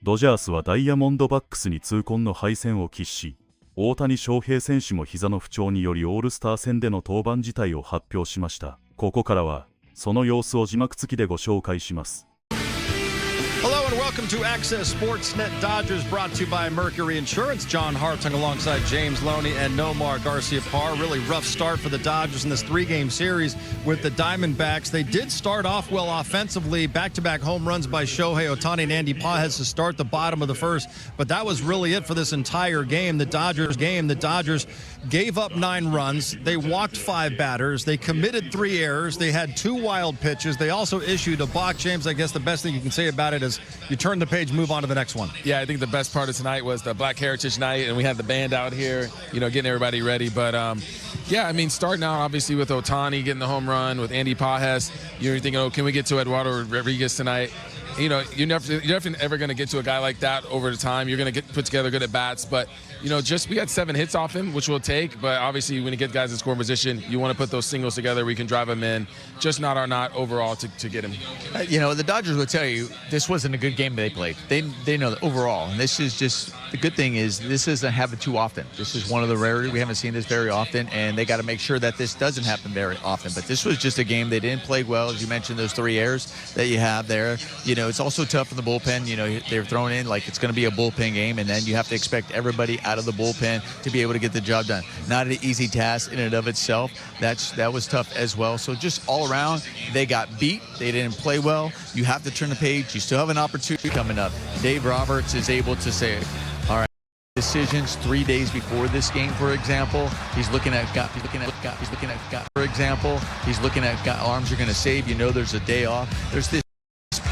ドジャースはダイヤモンドバックスに痛恨の敗戦を喫し、大谷翔平選手も膝の不調によりオールスター戦での登板辞退を発表しました。ここからはその様子を字幕付きでご紹介します。Hello and welcome to Access Sportsnet Dodgers, brought to you by Mercury Insurance. John Hartung alongside James Loney and Nomar Garciaparra. Really rough start for the Dodgers in this three-game series with the Diamondbacks. They did start off well offensively. Back-to-back home runs by Shohei Ohtani and Andy Pages to start the bottom of the first. But that was really it for this entire game. The Dodgers gave up 9 runs. They walked 5 batters. They committed 3 errors. They had 2 wild pitches. They also issued a balk. James, I guess the best thing you can say about it is you turn the page, move on to the next one. Yeah, I think the best part of tonight was the Black Heritage Night, and we had the band out here, getting everybody ready. But, yeah, I mean, starting out, obviously, with Ohtani getting the home run, with Andy Pages, you're thinking, oh, can we get to Eduardo Rodriguez tonight? You're never ever going to get to a guy like that over the time. You're going to put together good at-bats. But, we got 7 hits off him, which we'll take. But, obviously, when you get guys in scoring position, you want to put those singles together where you can drive them in. Just not our not overall to get him. The Dodgers will tell you this wasn't a good game they played. They know that overall. And this is just the good thing is this doesn't happen too often. This is one of the rarity. We haven't seen this very often. And they got to make sure that this doesn't happen very often. But this was just a game they didn't play well. As you mentioned, those 3 errors that you have there. It's also tough in the bullpen. They're thrown in like it's going to be a bullpen game, and then you have to expect everybody out of the bullpen to be able to get the job done. Not an easy task in and of itself. That was tough as well. So just all around, they got beat. They didn't play well. You have to turn the page. You still have an opportunity coming up. Dave Roberts is able to say, all right, decisions 3 days before this game, for example. He's looking at arms are going to save. There's a day off. There's this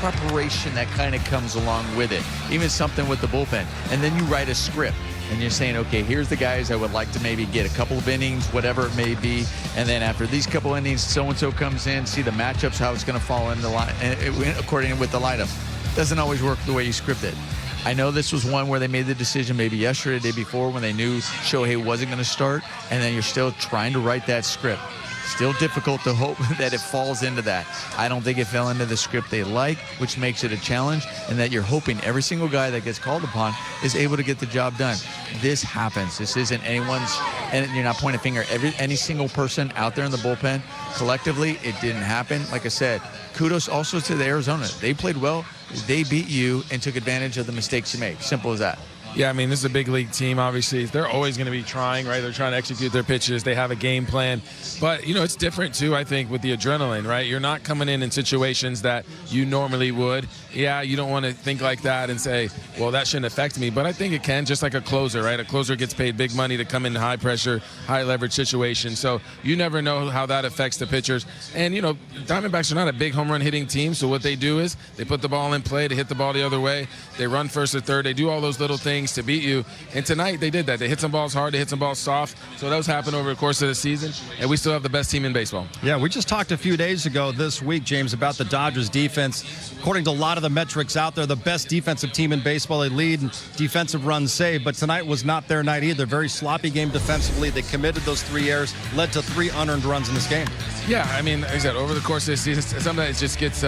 preparation that kind of comes along with it, even something with the bullpen. And then you write a script and you're saying, okay, here's the guys I would like to maybe get a couple of innings, whatever it may be, and then after these couple innings, so-and-so comes in, see the matchups, how it's going to fall in the line, according with the lineup. Doesn't always work the way you script it. I know this was one where they made the decision maybe yesterday, the day before, when they knew Shohei wasn't going to start, and then you're still trying to write that script. Still difficult to hope that it falls into that. I don't think it fell into the script they like, which makes it a challenge, and that you're hoping every single guy that gets called upon is able to get the job done. This happens. This isn't anyone's, and you're not pointing a finger at any single person out there in the bullpen. Collectively, it didn't happen. Like I said, kudos also to the Arizona. They played well. They beat you and took advantage of the mistakes you made. Simple as that. Yeah, I mean, this is a big league team, obviously. They're always going to be trying, right? They're trying to execute their pitches. They have a game plan. But, it's different, too, I think, with the adrenaline, right? You're not coming in situations that you normally would. Yeah, you don't want to think like that and say, well, that shouldn't affect me. But I think it can, just like a closer, right? A closer gets paid big money to come in high-pressure, high-leverage situations. So you never know how that affects the pitchers. And, Diamondbacks are not a big home run hitting team. So what they do is they put the ball in play to hit the ball the other way. They run first or third. They do all those little things to beat you, and tonight they did that. They hit some balls hard, they hit some balls soft, so those happen over the course of the season, and we still have the best team in baseball. Yeah, we just talked a few days ago this week, James, about the Dodgers defense. According to a lot of the metrics out there, the best defensive team in baseball. They lead in defensive runs saved, but tonight was not their night either. Very sloppy game defensively. They committed those 3 errors, led to 3 unearned runs in this game. Yeah, I mean, like I said, over the course of the season, sometimes it just gets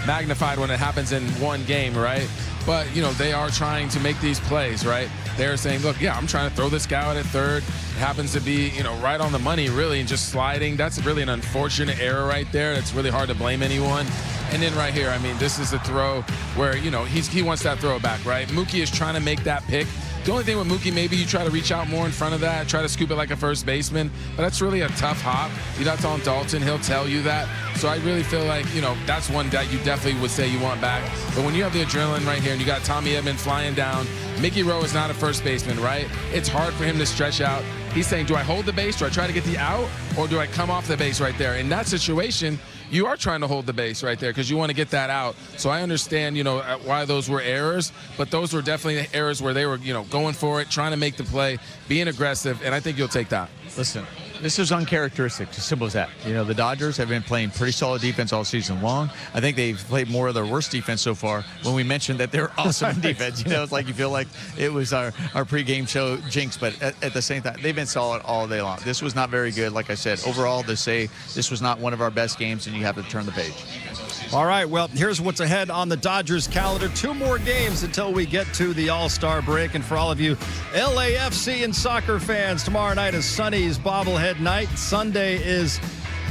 magnified when it happens in one game, right? But, they are trying to make these plays, right? They're saying, look, yeah, I'm trying to throw this guy out at third. It happens to be, right on the money, really, and just sliding. That's really an unfortunate error right there. It's really hard to blame anyone. And then right here, I mean, this is a throw where, he wants that throw back, right? Mookie is trying to make that pick. The only thing with Mookie, maybe you try to reach out more in front of that, try to scoop it like a first baseman, but that's really a tough hop. You're not telling Dalton, he'll tell you that. So I really feel like, that's one that you definitely would say you want back. But when you have the adrenaline right here and you got Tommy Edman flying down, Mickey Rowe is not a first baseman, right? It's hard for him to stretch out. He's saying, do I hold the base? Do I try to get the out? Or do I come off the base right there? In that situation, you are trying to hold the base right there because you want to get that out. So I understand, why those were errors, but those were definitely errors where they were, going for it, trying to make the play, being aggressive, and I think you'll take that. Listen, This is uncharacteristic, as simple as that. You know, the Dodgers have been playing pretty solid defense all season long. I think they've played more of their worst defense so far when we mentioned that they're awesome in defense. You know, it's like you feel like it was our pregame show jinx, but at the same time, they've been solid all day long. This was not very good, like I said. Overall, to say this was not one of our best games, and you have to turn the page. All right, well, here's what's ahead on the Dodgers calendar. 2 more games until we get to the All-Star break. And for all of you LAFC and soccer fans, tomorrow night is Sonny's bobblehead night. Sunday is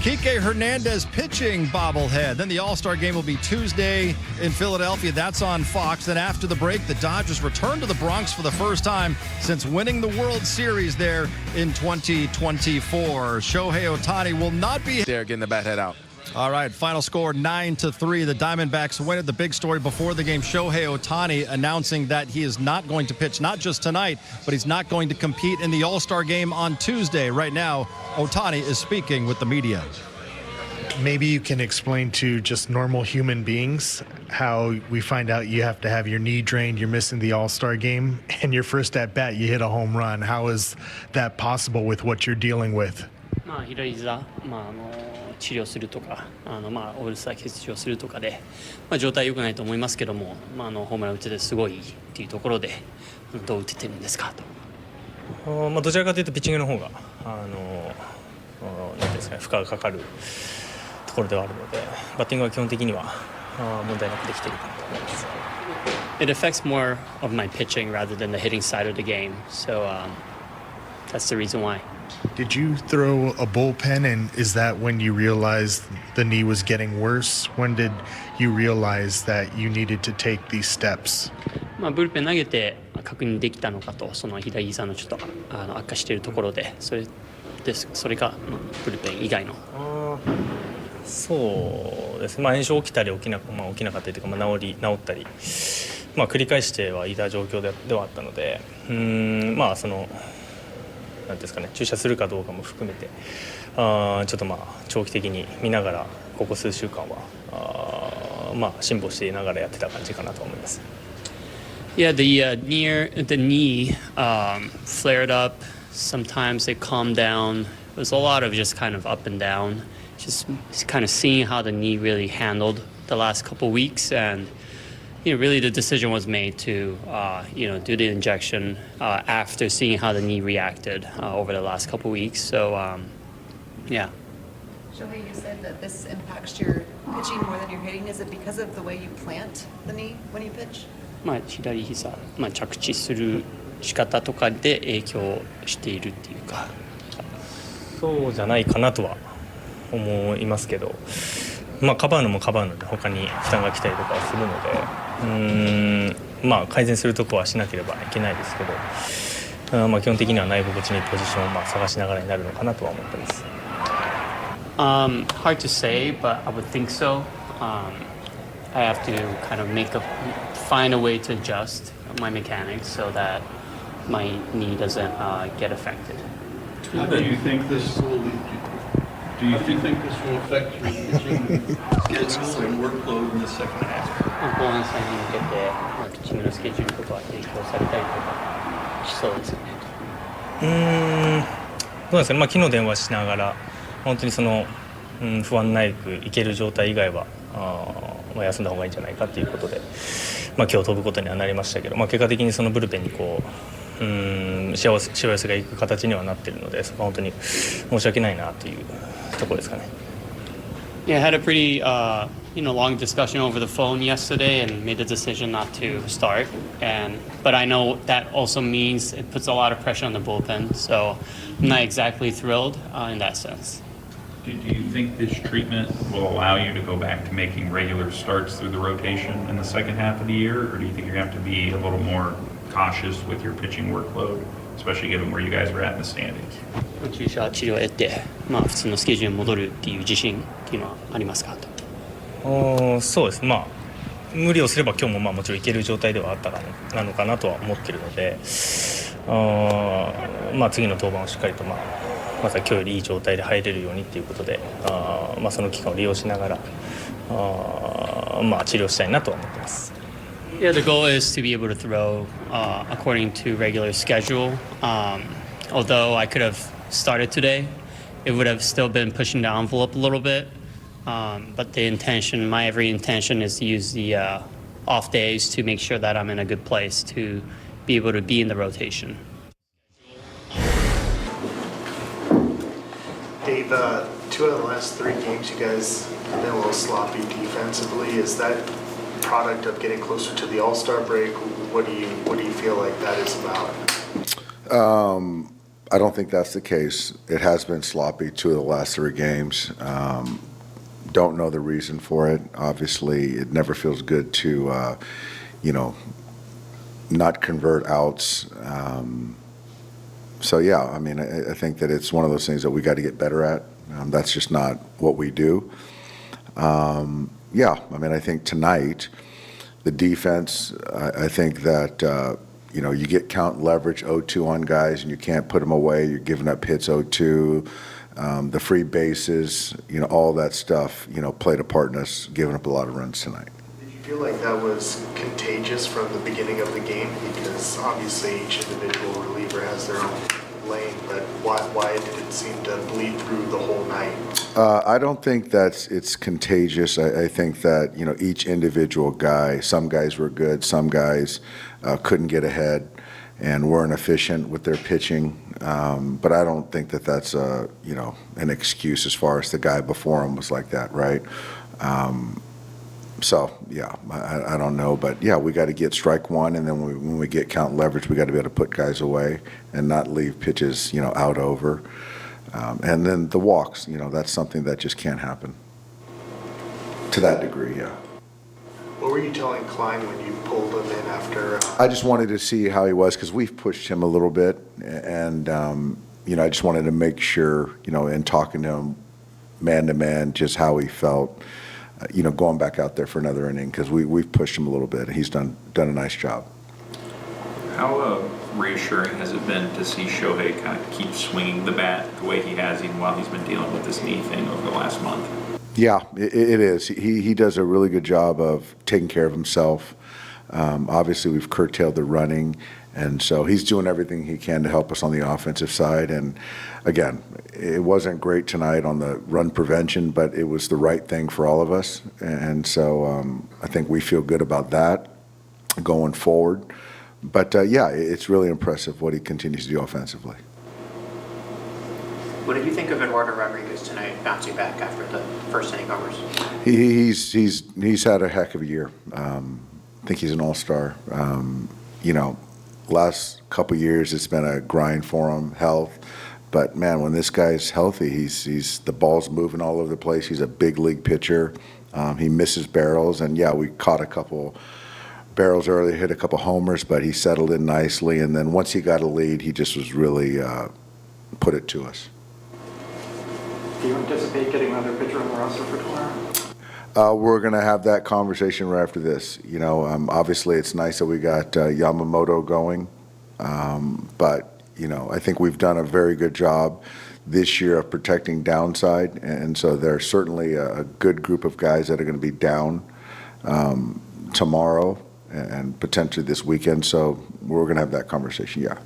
Kike Hernandez pitching bobblehead. Then the All-Star game will be Tuesday in Philadelphia. That's on Fox. Then after the break, the Dodgers return to the Bronx for the first time since winning the World Series there in 2024. Shohei Ohtani will not be They're getting the bat head out. All right, final score 9-3. The Diamondbacks win it. The big story before the game, Shohei Ohtani announcing that he is not going to pitch, not just tonight, but he's not going to compete in the All-Star game on Tuesday. Right now, Ohtani is speaking with the media. Maybe you can explain to just normal human beings how we find out you have to have your knee drained, you're missing the All-Star game, and your first at bat, you hit a home run. How is that possible with what you're dealing with? 左膝、治療するとかオールスター欠場するとかで、状態良くないと思いますけども、ホームラン打ててすごいっていうところでどう打ててるんですかと。どちらかというとピッチングの方がなんていうんですかね、負荷がかかるところではあるので、バッティングは基本的には問題なくできているかなと思います。It affects more of my pitching rather than the hitting side of the game, so that's the reason why. Did you throw a bullpen, and is that when you realized the knee was getting worse? When did you realize that you needed to take these steps? ブルペン投げて確認できたのかと、その左膝のちょっと悪化しているところで、それがブルペン以外の。そうですね、炎症起きたり起きなかったりというか、治ったり、繰り返してはいた状況ではあったので、そのなんですかね、注射するかどうかも含めてちょっと長期的に見ながらここ数週間は辛抱していながらやってた感じかなと思います。Yeah, the knee flared up. Sometimes it calmed down. It was a lot of just kind of up and down. Just kind of seeing how the knee really handled the last couple weeks, and really the decision was made to do the injection after seeing how the knee reacted over the last couple weeks. So yeah. Shohei, you said that this impacts your pitching more than your hitting. Is it because of the way you plant the knee when you pitch? 左膝、着地する仕方とかで影響しているっていうか。そうじゃないかなとは思いますけど、カバーのもカバーので他に負担が来たりとかするので、改善するとこはしなければいけないですけど、基本的には内心地にポジションを探しながらになるのかなとは思ってます。Hard to say, but I would think so. I have to kind of find a way to adjust my mechanics so that my knee doesn't get affected. Do you think this will affect your pitching schedule and workload in the second half? 後半戦に向けて、ピッチングのスケジュールとか影響されたりとかしそうですよね。どうですかね、昨日電話しながら本当に不安なくいける状態以外は休んだ方がいいんじゃないかということで、今日飛ぶことにはなりましたけど、結果的にそのブルペンにしわ寄せがいく形にはなっているので、そこは本当に申し訳ないなというところですかね。Yeah, I had a pretty long discussion over the phone yesterday and made a decision not to start. But I know that also means it puts a lot of pressure on the bullpen, so I'm not exactly thrilled in that sense. Do you think this treatment will allow you to go back to making regular starts through the rotation in the second half of the year, or do you think you're going to have to be a little more cautious with your pitching workload, especially given where you guys are at in the standings? 注射治療をやって、普通のスケジュールに戻るっていう自信っていうのはありますかと。そうです。無理をすれば今日ももちろんいける状態ではあったなのかなとは思っているので、次の登板をしっかりとまずは今日よりいい状態で入れるようにということで、その期間を利用しながら治療したいなとは思ってます。Yeah, the goal is to be able to throw according to regular schedule. Although I could have started today it would have still been pushing the envelope a little bit. But the intention, my every intention is to use the off days to make sure that I'm in a good place to be able to be in the rotation. Dave, 2 out of the last 3 games, you guys have been a little sloppy defensively. Is that product of getting closer to the All-Star break? What do you feel like that is about? I don't think that's the case. It has been sloppy 2 of the last 3 games. Don't know the reason for it. Obviously, it never feels good to, not convert outs. So yeah, I mean, I think that it's one of those things that we got to get better at. That's just not what we do. Yeah, I mean, I think tonight, the defense, I think that, you get count leverage 0-2 on guys and you can't put them away. You're giving up hits 0-2. The free bases, all that stuff, played a part in us giving up a lot of runs tonight. Did you feel like that was contagious from the beginning of the game? Because obviously each individual reliever has their own lane, but why did it seem to bleed through the whole night? I don't think it's contagious. I think that, each individual guy, some guys were good, some guys couldn't get ahead and weren't efficient with their pitching. But I don't think that that's an excuse as far as the guy before him was like that, right? So yeah, I don't know, but yeah, we got to get strike one, and then when we get count leverage, we got to be able to put guys away and not leave pitches, out over. And then the walks, that's something that just can't happen to that degree. Yeah. What were you telling Klein when you pulled him in after? I just wanted to see how he was because we've pushed him a little bit, and I just wanted to make sure, in talking to him man to man, just how he felt. Going back out there for another inning because we've pushed him a little bit and he's done a nice job. How reassuring has it been to see Shohei kind of keep swinging the bat the way he has even while he's been dealing with this knee thing over the last month? Yeah, it is. He does a really good job of taking care of himself. Obviously, we've curtailed the running, and so he's doing everything he can to help us on the offensive side. And again, it wasn't great tonight on the run prevention, but it was the right thing for all of us. And so I think we feel good about that going forward. But yeah, it's really impressive what he continues to do offensively. What did you think of Eduardo Rodriguez tonight, bouncing back after the first inning homers? He's had a heck of a year. I think he's an all-star. Last couple years it's been a grind for him, health. But man, when this guy's healthy, he's the ball's moving all over the place. He's a big league pitcher. He misses barrels, and yeah, we caught a couple barrels early, hit a couple homers, but he settled in nicely. And then once he got a lead, he just was really put it to us. Do you anticipate getting another pitcher on the roster for tomorrow? We're going to have that conversation right after this. Obviously it's nice that we got Yamamoto going, but I think we've done a very good job this year of protecting downside, and so there's certainly a good group of guys that are going to be down tomorrow and potentially this weekend, so we're going to have that conversation, yeah.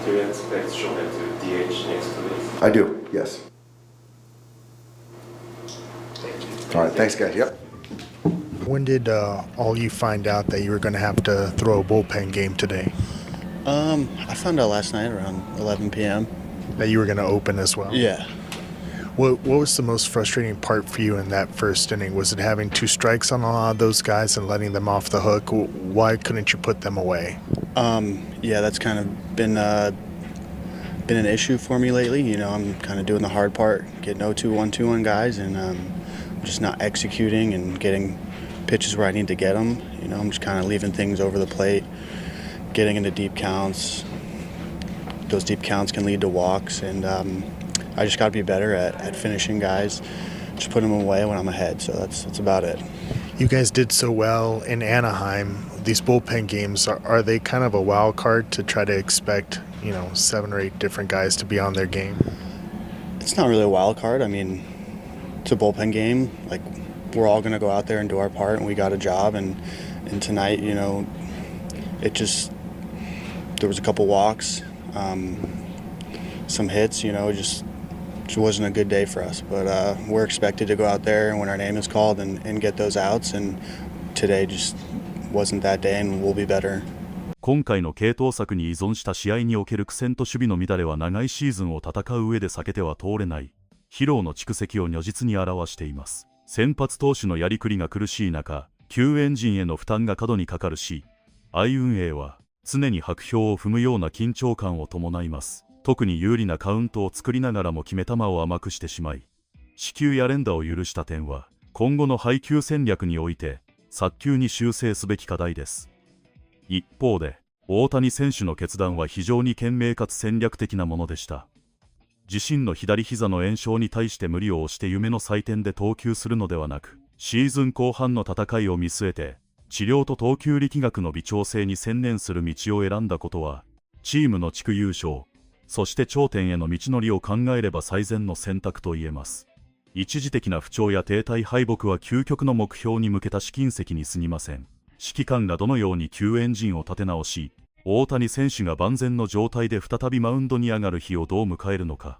Do you expect Shohei to DH next week? I do, yes. Thank you. All right, thanks, guys. Yep. When did all you find out that you were going to have to throw a bullpen game today? I found out last night around 11 p.m. That you were going to open as well? Yeah. What was the most frustrating part for you in that first inning? Was it having 2 strikes on a lot of those guys and letting them off the hook? Why couldn't you put them away? Yeah, that's kind of been an issue for me lately. I'm kind of doing the hard part, getting 0-2, 1-2 on guys, and just not executing and getting pitches where I need to get them. I'm just kind of leaving things over the plate, getting into deep counts. Those deep counts can lead to walks, and I just got to be better at finishing guys, just putting them away when I'm ahead. So that's about it. You guys did so well in Anaheim. These bullpen games, are they kind of a wild card to try to expect, 7 or 8 different guys to be on their game? It's not really a wild card. I mean, it's a bullpen game. Like, we're all going to go out there and do our part, and we got a job. And tonight, it just, there was a couple walks, some hits, just wasn't a good day for us. But we're expected to go out there when our name is called and get those outs. And today just wasn't that day, and we'll be better. 今回の継投策に依存した試合における苦戦と守備の乱れは長いシーズンを戦う上で避けては通れない疲労の蓄積を如実に表しています。先発投手のやりくりが苦しい中、救援陣への負担が過度にかかるし、相運営は常に薄氷を踏むような緊張感を伴います。特に有利なカウントを作りながらも決め球を甘くしてしまい、四球や連打を許した点は今後の配球戦略において早急に修正すべき課題です。一方で、大谷選手の決断は非常に賢明かつ戦略的なものでした。自身の左膝の炎症に対して無理を押して夢の祭典で投球するのではなく、シーズン後半の戦いを見据えて、治療と投球力学の微調整に専念する道を選んだことは、チームの地区優勝、そして頂点への道のりを考えれば最善の選択と言えます。一時的な不調や停滞敗北は究極の目標に向けた試金石に過ぎません。指揮官がどのように救援陣を立て直し、大谷選手が万全の状態で再びマウンドに上がる日をどう迎えるのか。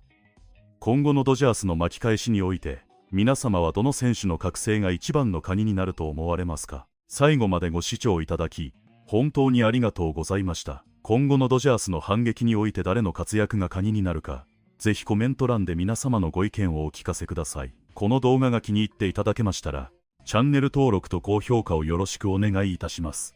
今後のドジャースの巻き返しにおいて、皆様はどの選手の覚醒が一番の鍵になると思われますか。最後までご視聴いただき、本当にありがとうございました。今後のドジャースの反撃において誰の活躍が鍵になるか、ぜひコメント欄で皆様のご意見をお聞かせください。この動画が気に入っていただけましたら、チャンネル登録と高評価をよろしくお願いいたします。